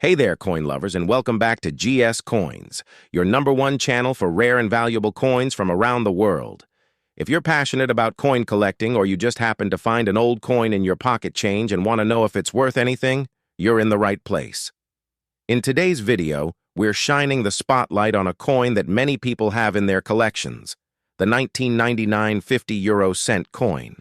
Hey there, coin lovers, and welcome back to GS Coins, your #1 channel for rare and valuable coins from around the world. If you're passionate about coin collecting or you just happen to find an old coin in your pocket change and want to know if it's worth anything, you're in the right place. In today's video, we're shining the spotlight on a coin that many people have in their collections, the 1999 50 cent coin.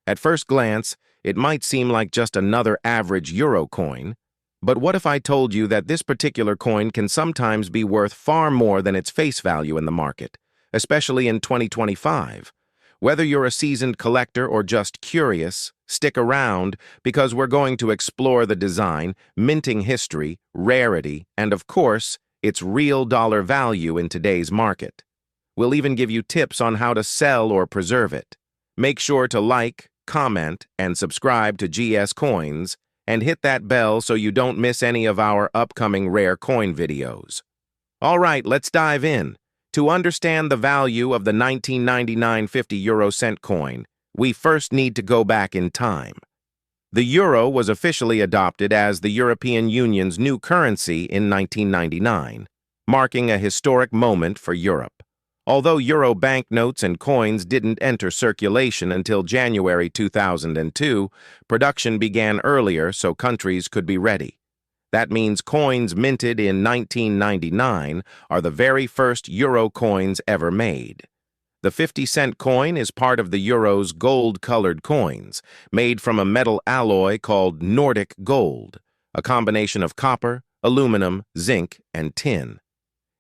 At first glance, it might seem like just another average euro coin, but what if I told you that this particular coin can sometimes be worth far more than its face value in the market, especially in 2025? Whether you're a seasoned collector or just curious, stick around because we're going to explore the design, minting history, rarity, and of course, its real dollar value in today's market. We'll even give you tips on how to sell or preserve it. Make sure to like, comment, and subscribe to GS Coins, and hit that bell so you don't miss any of our upcoming rare coin videos. All right, let's dive in. To understand the value of the 1999 50 cent coin, we first need to go back in time. The euro was officially adopted as the European Union's new currency in 1999, marking a historic moment for Europe. Although euro banknotes and coins didn't enter circulation until January 2002, production began earlier so countries could be ready. That means coins minted in 1999 are the very first euro coins ever made. The 50-cent coin is part of the euro's gold-colored coins, made from a metal alloy called Nordic gold, a combination of copper, aluminum, zinc, and tin.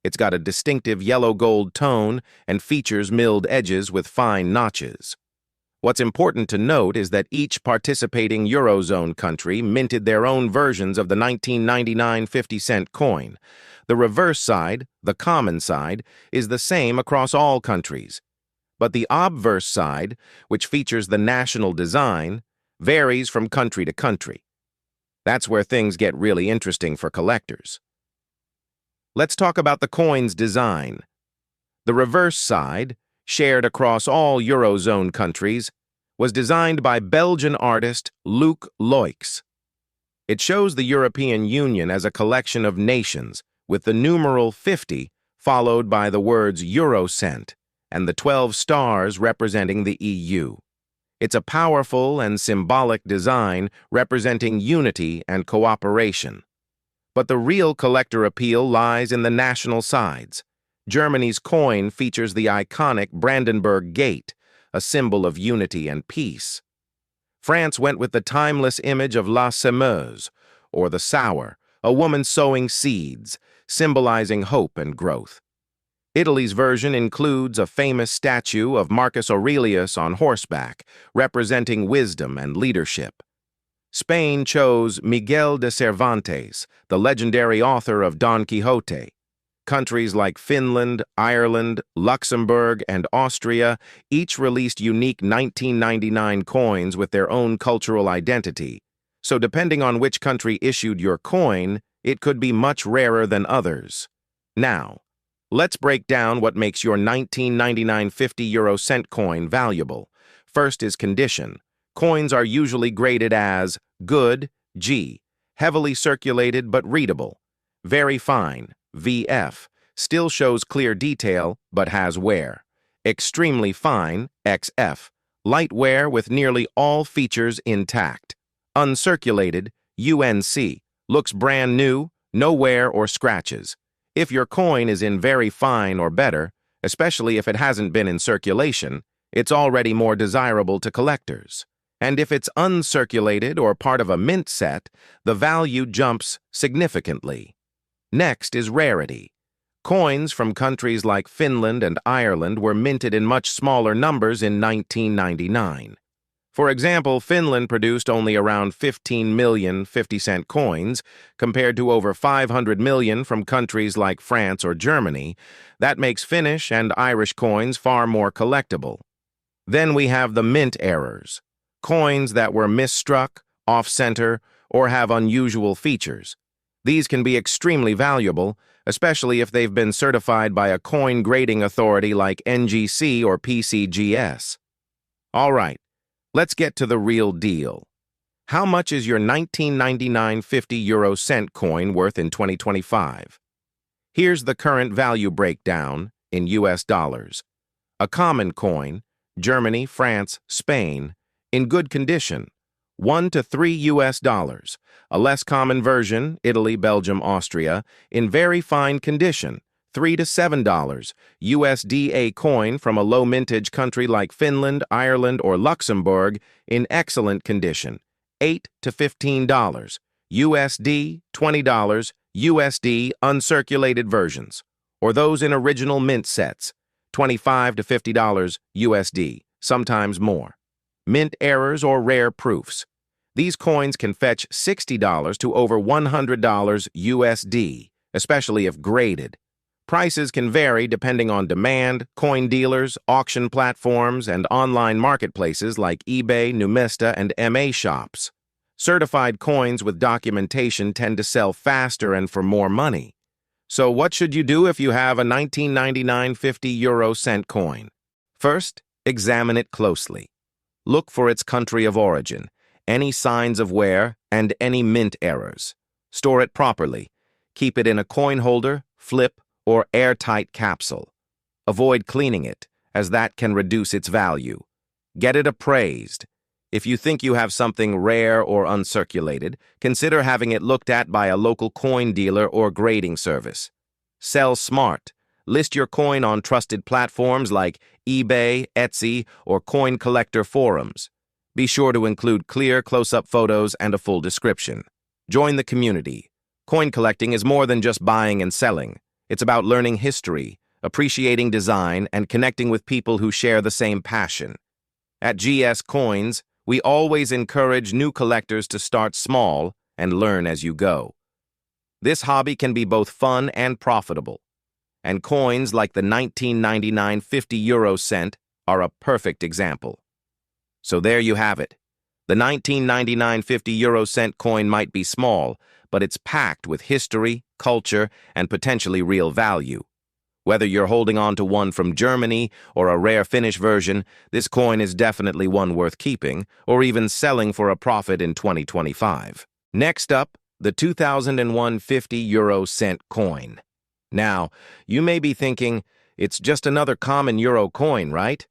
It's got a distinctive yellow-gold tone and features milled edges with fine notches. What's important to note is that each participating Eurozone country minted their own versions of the 1999 50-cent coin. The reverse side, the common side, is the same across all countries. But the obverse side, which features the national design, varies from country to country. That's where things get really interesting for collectors. Let's talk about the coin's design. The reverse side, shared across all Eurozone countries, was designed by Belgian artist Luc Loix. It shows the European Union as a collection of nations, with the numeral 50 followed by the words Eurocent and the 12 stars representing the EU. It's a powerful and symbolic design representing unity and cooperation. But the real collector appeal lies in the national sides. Germany's coin features the iconic Brandenburg Gate, a symbol of unity and peace. France went with the timeless image of La Semeuse, or the sower, a woman sowing seeds, symbolizing hope and growth. Italy's version includes a famous statue of Marcus Aurelius on horseback, representing wisdom and leadership. Spain chose Miguel de Cervantes, the legendary author of Don Quixote. Countries like Finland, Ireland, Luxembourg, and Austria each released unique 1999 coins with their own cultural identity. So depending on which country issued your coin, it could be much rarer than others. Now, let's break down what makes your 1999 50 cent coin valuable. First is condition. Coins are usually graded as good, G, heavily circulated but readable, very fine, VF, still shows clear detail but has wear, extremely fine, XF, light wear with nearly all features intact, uncirculated, UNC, looks brand new, no wear or scratches. If your coin is in very fine or better, especially if it hasn't been in circulation, it's already more desirable to collectors. And if it's uncirculated or part of a mint set, the value jumps significantly. Next is rarity. Coins from countries like Finland and Ireland were minted in much smaller numbers in 1999. For example, Finland produced only around 15 million 50-cent coins, compared to over 500 million from countries like France or Germany. That makes Finnish and Irish coins far more collectible. Then we have the mint errors. Coins that were misstruck, off-center, or have unusual features. These can be extremely valuable, especially if they've been certified by a coin grading authority like NGC or PCGS. All right, let's get to the real deal. How much is your 1999 50 cent coin worth in 2025? Here's the current value breakdown in US dollars. A common coin, Germany, France, Spain, in good condition, 1 to 3 US dollars. A less common version, Italy, Belgium, Austria, in very fine condition, $3 to $7. USD coin from a low mintage country like Finland, Ireland, or Luxembourg in excellent condition, $8 to $15. USD, $20. USD uncirculated versions, or those in original mint sets, $25 to $50 USD, sometimes more. Mint errors or rare proofs. These coins can fetch $60 to over $100 USD, especially if graded. Prices can vary depending on demand, coin dealers, auction platforms, and online marketplaces like eBay, Numista, and MA shops. Certified coins with documentation tend to sell faster and for more money. So what should you do if you have a 1999 50 cent coin? First, examine it closely. Look for its country of origin, any signs of wear, and any mint errors. Store it properly. Keep it in a coin holder, flip, or airtight capsule. Avoid cleaning it, as that can reduce its value. Get it appraised. If you think you have something rare or uncirculated, consider having it looked at by a local coin dealer or grading service. Sell smart. List your coin on trusted platforms like eBay, Etsy, or coin collector forums. Be sure to include clear, close-up photos and a full description. Join the community. Coin collecting is more than just buying and selling. It's about learning history, appreciating design, and connecting with people who share the same passion. At GS Coins, we always encourage new collectors to start small and learn as you go. This hobby can be both fun and profitable, and coins like the 1999 50 cent are a perfect example. So there you have it. The 1999 50 cent coin might be small, but it's packed with history, culture, and potentially real value. Whether you're holding on to one from Germany or a rare Finnish version, this coin is definitely one worth keeping or even selling for a profit in 2025. Next up, the 2001 50 cent coin. Now, you may be thinking, it's just another common euro coin, right?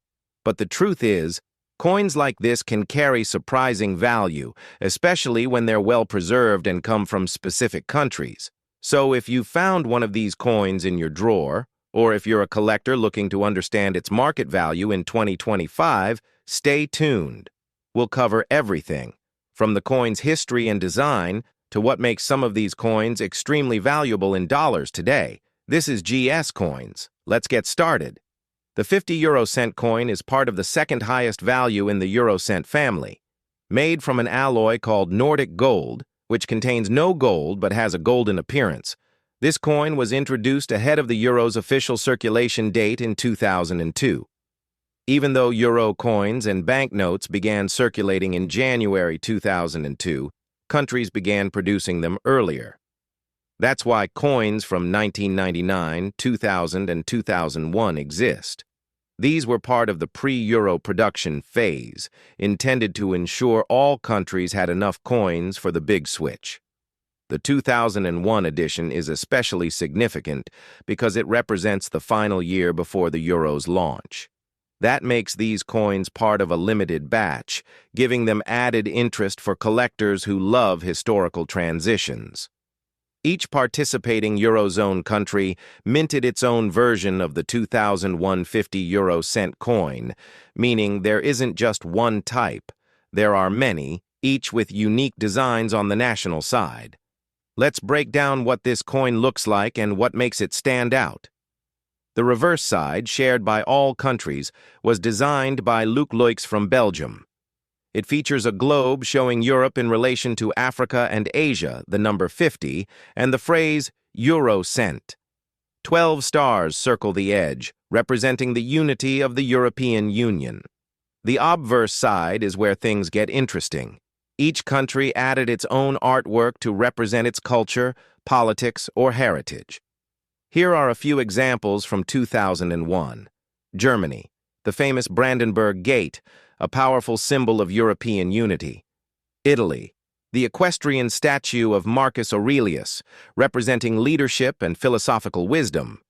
But the truth is, coins like this can carry surprising value, especially when they're well preserved and come from specific countries. So if you found one of these coins in your drawer, or if you're a collector looking to understand its market value in 2025, stay tuned. We'll cover everything, from the coin's history and design to what makes some of these coins extremely valuable in dollars today. This is GS Coins. Let's get started. The 50 cent coin is part of the second highest value in the euro cent family. Made from an alloy called Nordic gold, which contains no gold but has a golden appearance, this coin was introduced ahead of the euro's official circulation date in 2002. Even though euro coins and banknotes began circulating in January 2002, countries began producing them earlier. That's why coins from 1999, 2000, and 2001 exist. These were part of the pre-euro production phase, intended to ensure all countries had enough coins for the big switch. The 2001 edition is especially significant because it represents the final year before the euro's launch. That makes these coins part of a limited batch, giving them added interest for collectors who love historical transitions. Each participating Eurozone country minted its own version of the 2001 50 cent coin, meaning there isn't just one type. There are many, each with unique designs on the national side. Let's break down what this coin looks like and what makes it stand out. The reverse side, shared by all countries, was designed by Luc Loix from Belgium. It features a globe showing Europe in relation to Africa and Asia, the number 50, and the phrase Euro cent. 12 stars circle the edge, representing the unity of the European Union. The obverse side is where things get interesting. Each country added its own artwork to represent its culture, politics, or heritage. Here are a few examples from 2001. Germany, the famous Brandenburg Gate, a powerful symbol of European unity. Italy, the equestrian statue of Marcus Aurelius, representing leadership and philosophical wisdom.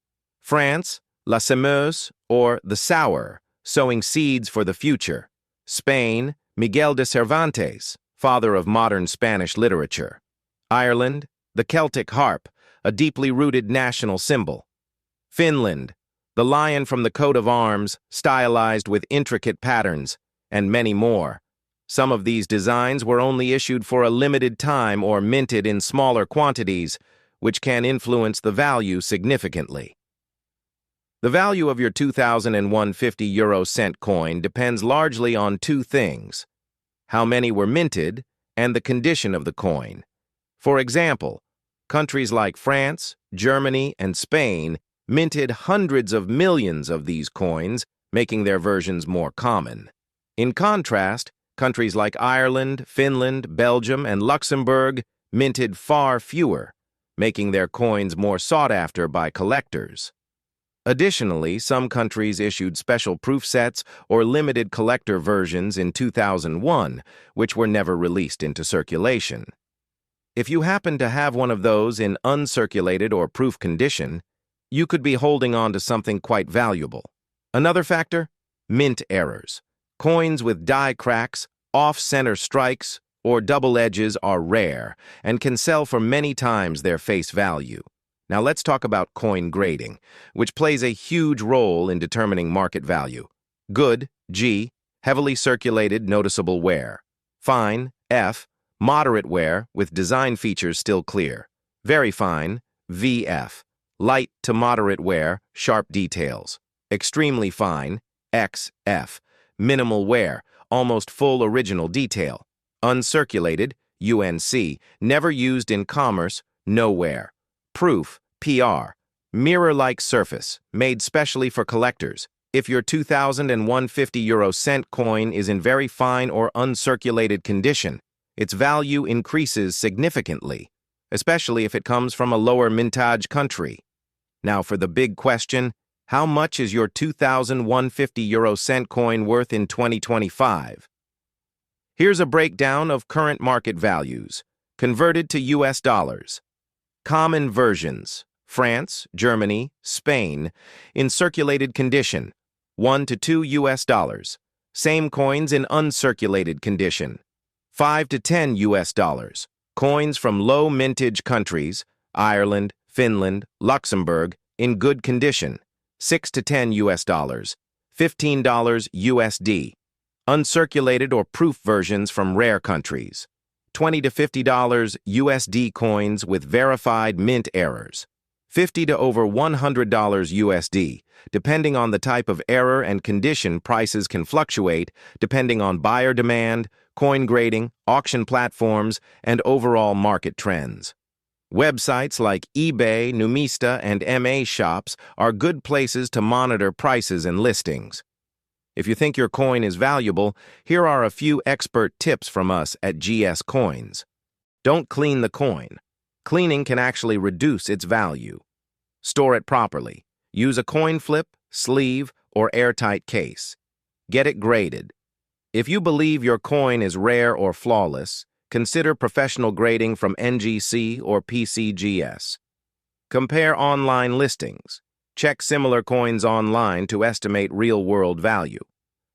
France, La Semeuse, or the Sower, sowing seeds for the future. Spain, Miguel de Cervantes, father of modern Spanish literature. Ireland, the Celtic harp, a deeply rooted national symbol. Finland, the lion from the coat of arms, stylized with intricate patterns, and many more. Some of these designs were only issued for a limited time or minted in smaller quantities, which can influence the value significantly. The value of your 2001 50-euro-cent coin depends largely on two things: how many were minted and the condition of the coin. For example, countries like France, Germany, and Spain minted hundreds of millions of these coins, making their versions more common. In contrast, countries like Ireland, Finland, Belgium, and Luxembourg minted far fewer, making their coins more sought after by collectors. Additionally, some countries issued special proof sets or limited collector versions in 2001, which were never released into circulation. If you happen to have one of those in uncirculated or proof condition, you could be holding on to something quite valuable. Another factor? Mint errors. Coins with die cracks, off-center strikes, or double edges are rare and can sell for many times their face value. Now let's talk about coin grading, which plays a huge role in determining market value. Good, G, heavily circulated, noticeable wear. Fine, F, moderate wear with design features still clear. Very fine, VF, light to moderate wear, sharp details. Extremely fine, XF, minimal wear, almost full original detail. Uncirculated, UNC, never used in commerce, no wear. Proof, PR, mirror-like surface, made specially for collectors. If your 2001 50-euro-cent coin is in very fine or uncirculated condition, its value increases significantly, especially if it comes from a lower mintage country. Now for the big question, how much is your 2001 50-euro-cent coin worth in 2025? Here's a breakdown of current market values, converted to US dollars. Common versions: France, Germany, Spain, in circulated condition, 1 to 2 US dollars. Same coins in uncirculated condition, 5 to 10 US dollars. Coins from low mintage countries, Ireland, Finland, Luxembourg, in good condition, 6 to 10 US dollars, $15 USD. Uncirculated or proof versions from rare countries, $20 to $50 USD coins with verified mint errors, $50 to over $100 USD. Depending on the type of error and condition, prices can fluctuate depending on buyer demand, coin grading, auction platforms, and overall market trends. Websites like eBay, Numista, and MA Shops are good places to monitor prices and listings. If you think your coin is valuable, here are a few expert tips from us at GS Coins. Don't clean the coin. Cleaning can actually reduce its value. Store it properly. Use a coin flip, sleeve, or airtight case. Get it graded. If you believe your coin is rare or flawless, consider professional grading from NGC or PCGS. Compare online listings. Check similar coins online to estimate real-world value.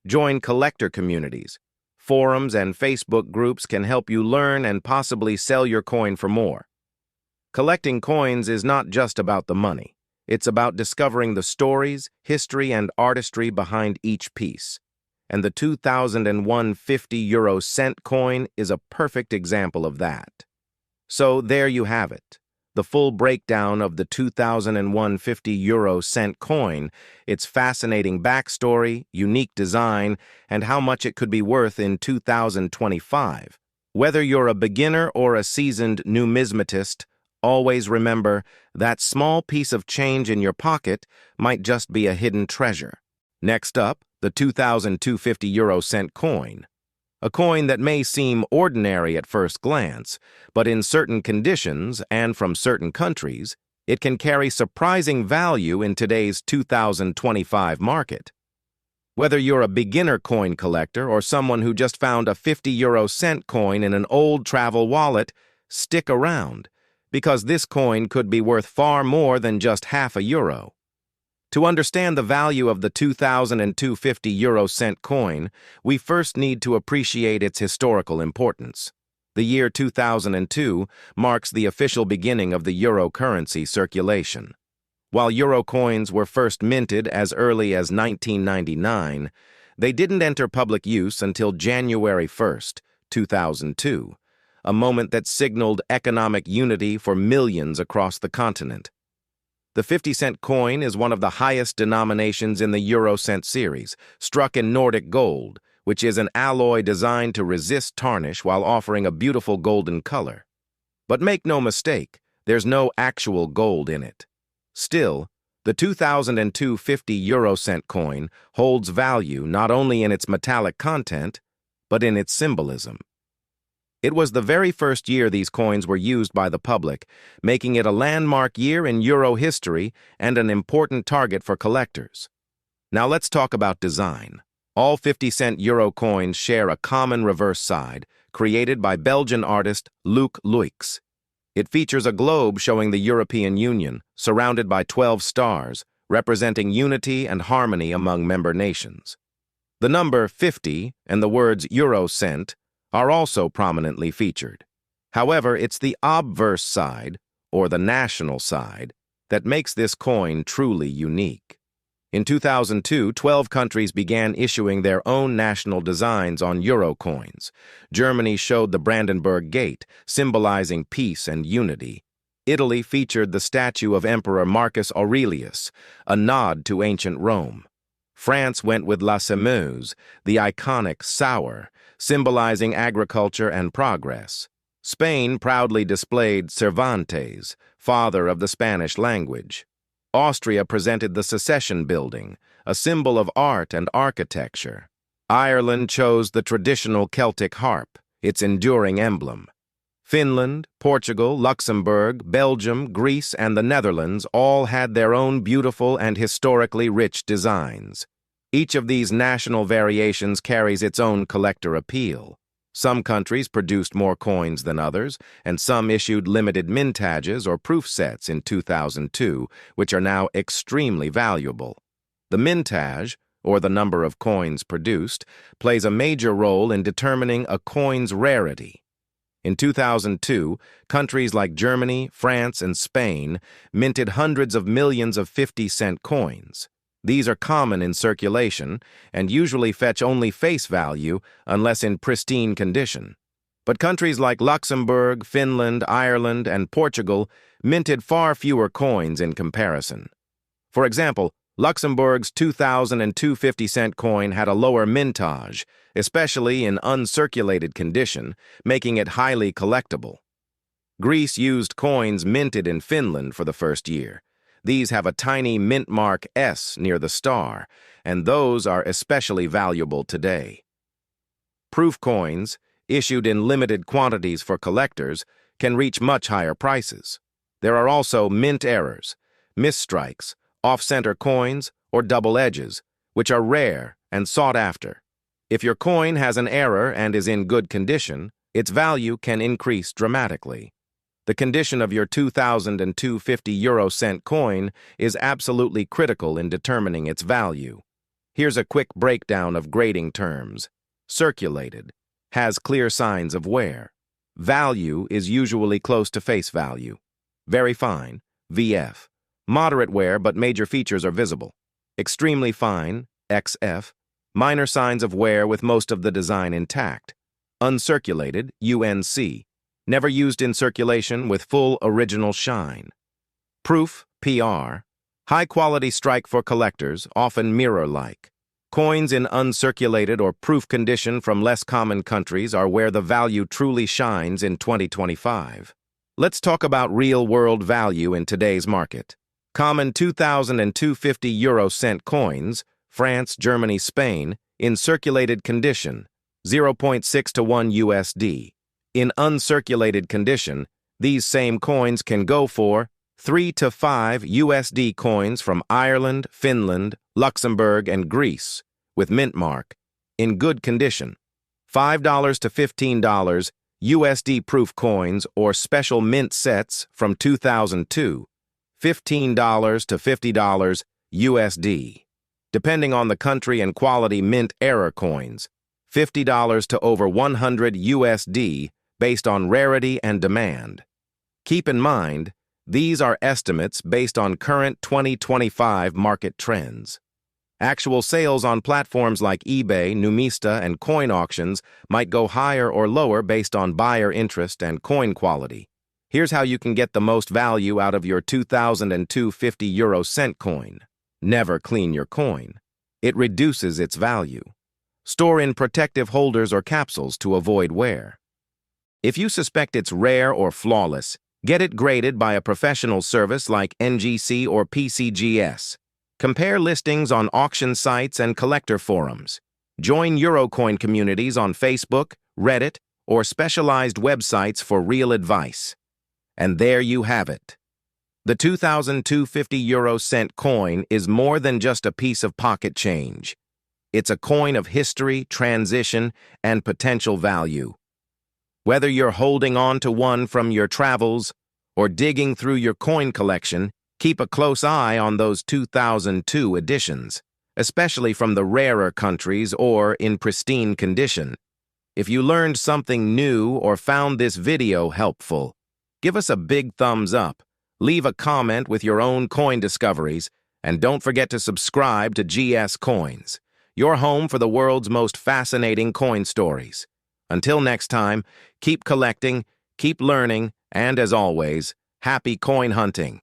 Join collector communities. Forums and Facebook groups can help you learn and possibly sell your coin for more. Collecting coins is not just about the money. It's about discovering the stories, history, and artistry behind each piece. And the 2001 50-euro-cent coin is a perfect example of that. So there you have it. The full breakdown of the 2001 50-euro-cent coin, its fascinating backstory, unique design, and how much it could be worth in 2025. Whether you're a beginner or a seasoned numismatist, always remember that small piece of change in your pocket might just be a hidden treasure. Next up, the 2002 50-euro-cent coin. A coin that may seem ordinary at first glance, but in certain conditions and from certain countries, it can carry surprising value in today's 2025 market. Whether you're a beginner coin collector or someone who just found a 50-euro-cent coin in an old travel wallet, stick around, because this coin could be worth far more than just half a euro. To understand the value of the 2002 50-euro-cent coin, we first need to appreciate its historical importance. The year 2002 marks the official beginning of the euro currency circulation. While euro coins were first minted as early as 1999, they didn't enter public use until January 1, 2002, a moment that signaled economic unity for millions across the continent. The 50-cent coin is one of the highest denominations in the euro cent series, struck in Nordic gold, which is an alloy designed to resist tarnish while offering a beautiful golden color. But make no mistake, there's no actual gold in it. Still, the 2002 50-euro-cent coin holds value not only in its metallic content, but in its symbolism. It was the very first year these coins were used by the public, making it a landmark year in euro history and an important target for collectors. Now let's talk about design. All 50-cent euro coins share a common reverse side, created by Belgian artist Luc Luix. It features a globe showing the European Union, surrounded by 12 stars, representing unity and harmony among member nations. The number 50 and the words euro cent are also prominently featured. However, it's the obverse side, or the national side, that makes this coin truly unique. In 2002, 12 countries began issuing their own national designs on euro coins. Germany showed the Brandenburg Gate, symbolizing peace and unity. Italy featured the statue of Emperor Marcus Aurelius, a nod to ancient Rome. France went with La Semeuse, the iconic sour, symbolizing agriculture and progress. Spain proudly displayed Cervantes, father of the Spanish language. Austria presented the Secession Building, a symbol of art and architecture. Ireland chose the traditional Celtic harp, its enduring emblem. Finland, Portugal, Luxembourg, Belgium, Greece, and the Netherlands all had their own beautiful and historically rich designs. Each of these national variations carries its own collector appeal. Some countries produced more coins than others, and some issued limited mintages or proof sets in 2002, which are now extremely valuable. The mintage, or the number of coins produced, plays a major role in determining a coin's rarity. In 2002, countries like Germany, France, and Spain minted hundreds of millions of 50-cent coins. These are common in circulation and usually fetch only face value unless in pristine condition. But countries like Luxembourg, Finland, Ireland, and Portugal minted far fewer coins in comparison. For example, Luxembourg's 2002 50-cent coin had a lower mintage, especially in uncirculated condition, making it highly collectible. Greece used coins minted in Finland for the first year. These have a tiny mint mark S near the star, and those are especially valuable today. Proof coins, issued in limited quantities for collectors, can reach much higher prices. There are also mint errors, misstrikes, off-center coins, or double edges, which are rare and sought after. If your coin has an error and is in good condition, its value can increase dramatically. The condition of your 2002 50-euro-cent coin is absolutely critical in determining its value. Here's a quick breakdown of grading terms. Circulated, has clear signs of wear. Value is usually close to face value. Very fine, VF. Moderate wear but major features are visible. Extremely fine, XF. Minor signs of wear with most of the design intact. Uncirculated, UNC. Never used in circulation with full original shine. Proof, PR. High-quality strike for collectors, often mirror-like. Coins in uncirculated or proof condition from less common countries are where the value truly shines in 2025. Let's talk about real-world value in today's market. Common 2002 50-euro-cent coins, France, Germany, Spain, in circulated condition, 0.6 to 1 USD. In uncirculated condition, these same coins can go for 3 to 5 USD coins from Ireland, Finland, Luxembourg, and Greece, with mint mark, in good condition. $5 to $15 USD-proof coins or special mint sets from 2002, $15 to $50 USD. Depending on the country and quality mint error coins, $50 to over 100 USD based on rarity and demand. Keep in mind, these are estimates based on current 2025 market trends. Actual sales on platforms like eBay, Numista, and coin auctions might go higher or lower based on buyer interest and coin quality. Here's how you can get the most value out of your 2002 50-euro-cent coin. Never clean your coin. It reduces its value. Store in protective holders or capsules to avoid wear. If you suspect it's rare or flawless, get it graded by a professional service like NGC or PCGS. Compare listings on auction sites and collector forums. Join Eurocoin communities on Facebook, Reddit, or specialized websites for real advice. And there you have it. The 2002 50-euro-cent coin is more than just a piece of pocket change. It's a coin of history, transition, and potential value. Whether you're holding on to one from your travels or digging through your coin collection, keep a close eye on those 2002 editions, especially from the rarer countries or in pristine condition. If you learned something new or found this video helpful, give us a big thumbs up, leave a comment with your own coin discoveries, and don't forget to subscribe to GS Coins, your home for the world's most fascinating coin stories. Until next time, keep collecting, keep learning, and as always, happy coin hunting.